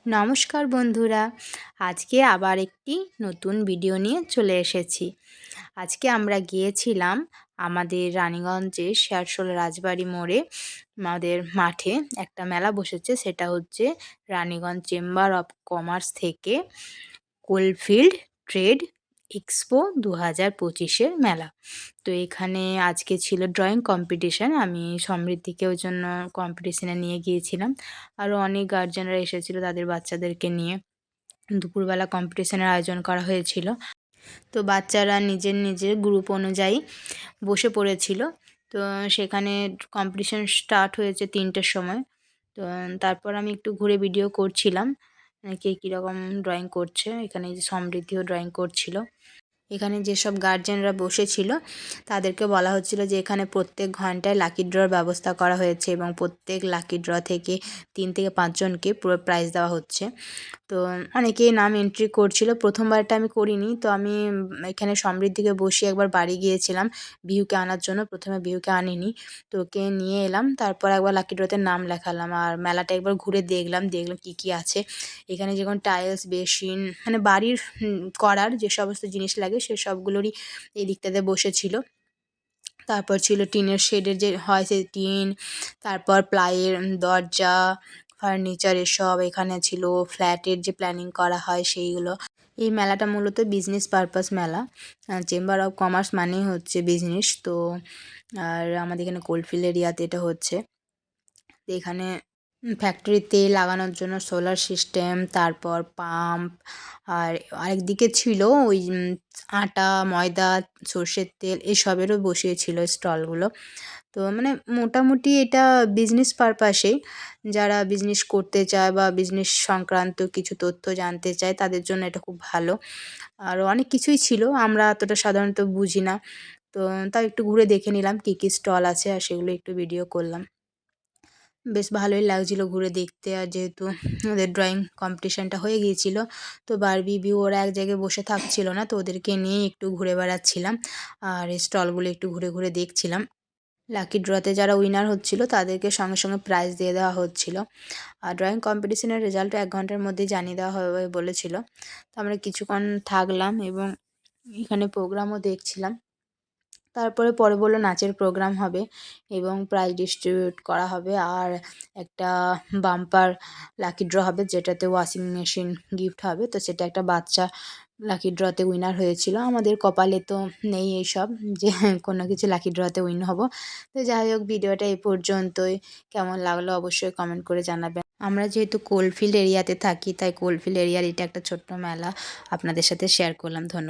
নমস্কার বন্ধুরা, আজকে আবার একটি নতুন ভিডিও নিয়ে চলে এসেছি। আজকে আমরা গিয়েছিলাম আমাদের রানীগঞ্জের শেরশোল রাজবাড়ি মোড়ে আমাদের মাঠে একটা মেলা বসেছে, সেটা হচ্ছে রানীগঞ্জ চেম্বার অফ কমার্স থেকে কোলফিল্ড ট্রেড এক্সপো 2025-এর মেলা। তো এখানে আজকে ছিল ড্রয়িং কম্পিটিশান, আমি সমৃদ্ধিকে ওই জন্য কম্পিটিশানে নিয়ে গিয়েছিলাম। আরও অনেক গার্জেনরা এসেছিল তাদের বাচ্চাদেরকে নিয়ে। দুপুরবেলা কম্পিটিশানের আয়োজন করা হয়েছিল। তো বাচ্চারা নিজের নিজের গ্রুপ অনুযায়ী বসে পড়েছিল। তো সেখানে কম্পিটিশান স্টার্ট হয়েছে 3টের সময়। তো তারপর আমি একটু ঘুরে ভিডিও করছিলাম কে কীরকম ড্রয়িং করছে। এখানে যে সমৃদ্ধিও ড্রয়িং করছিল। এখানে যেসব গার্জেনরা বসেছিল তাদেরকে বলা হচ্ছিল যে এখানে প্রত্যেক ঘন্টায় লাকি ড্রর ব্যবস্থা করা হয়েছে এবং প্রত্যেক লাকি ড্র থেকে 3 থেকে 5 জনকে পুরো প্রাইজ দেওয়া হচ্ছে। তো অনেকেই নাম এন্ট্রি করছিল। প্রথমবারটা আমি করিনি, তো আমি এখানে সমৃদ্ধিকে বসিয়ে একবার বাড়ি গিয়েছিলাম বিহুকে আনার জন্য। প্রথমে বিহুকে আনিনি, তো ওকে নিয়ে এলাম, তারপর একবার লাকি ড্রতে নাম লেখালাম আর মেলাটা একবার ঘুরে দেখলাম কী কী আছে এখানে। যেমন টাইলস, বেসিন, মানে বাড়ির করার যে সমস্ত জিনিস লাগে সে সবগুলোরই এই দিকটাতে বসেছিল। তারপর ছিল টিনের শেডের যে হয় সেই টিন, তারপর প্লাইয়ের দরজা, ফার্নিচার এসব এখানে ছিল। ফ্ল্যাটের যে প্ল্যানিং করা হয় সেইগুলো। এই মেলাটা মূলত বিজনেস পারপাস মেলা। চেম্বার অফ কমার্স মানেই হচ্ছে বিজনেস। তো আর আমাদের এখানে কোলফিল্ড এরিয়াতে এটা হচ্ছে। তো এখানে ফ্যাক্টরিতে লাগানোর জন্য সোলার সিস্টেম, তারপর পাম্প, আর আরেকদিকে ছিল ওই আটা, ময়দা, সর্ষের তেল এসবেরও বসিয়েছিল স্টলগুলো। তো মানে মোটামুটি এটা বিজনেস পারপাসেই, যারা বিজনেস করতে চায় বা বিজনেস সংক্রান্ত কিছু তথ্য জানতে চায় তাদের জন্য এটা খুব ভালো। আরও অনেক কিছুই ছিল, আমরা অতটা সাধারণত বুঝি না। তো তাও একটু ঘুরে দেখে নিলাম কী কী স্টল আছে আর সেগুলো একটু ভিডিও করলাম। বেশ ভালোই লাগছিলো ঘুরে দেখতে। আর যেহেতু ওদের ড্রয়িং কম্পিটিশানটা হয়ে গিয়েছিল, তো বারবি, বিউ ওরা এক জায়গায় বসে থাকছিল না, তো ওদেরকে নিয়েই একটু ঘুরে বেড়াচ্ছিলাম আর এই স্টলগুলো একটু ঘুরে ঘুরে দেখছিলাম। লাকি ড্রতে যারা উইনার হচ্ছিল তাদেরকে সঙ্গে সঙ্গে প্রাইজ দিয়ে দেওয়া হচ্ছিল। আর ড্রয়িং কম্পিটিশনের রেজাল্ট 1 ঘন্টার মধ্যেই জানিয়ে দেওয়া হবে বলেছিল। তো আমরা কিছুক্ষণ থাকলাম এবং এখানে প্রোগ্রামও দেখছিলাম। তারপরে পরে বলল নাচের প্রোগ্রাম হবে এবং প্রাইজ ডিস্ট্রিবিউট করা হবে আর একটা বাম্পার লাকি ড্র হবে যেটাতে ওয়াশিং মেশিন গিফট হবে। তো সেটা একটা বাচ্চা লাকি ড্রতে উইনার হয়েছিল। আমাদের কপালে তো নেই এইসব যে কোনো কিছু লাকি ড্রতে উইন হব। তো যাই হোক, ভিডিওটা এই পর্যন্তই। কেমন লাগলো অবশ্যই কমেন্ট করে জানাবেন। আমরা যেহেতু কোলফিল্ড এরিয়াতে থাকি তাই কোলফিল্ড এরিয়ার এটা একটা ছোট্ট মেলা আপনাদের সাথে শেয়ার করলাম। ধন্যবাদ।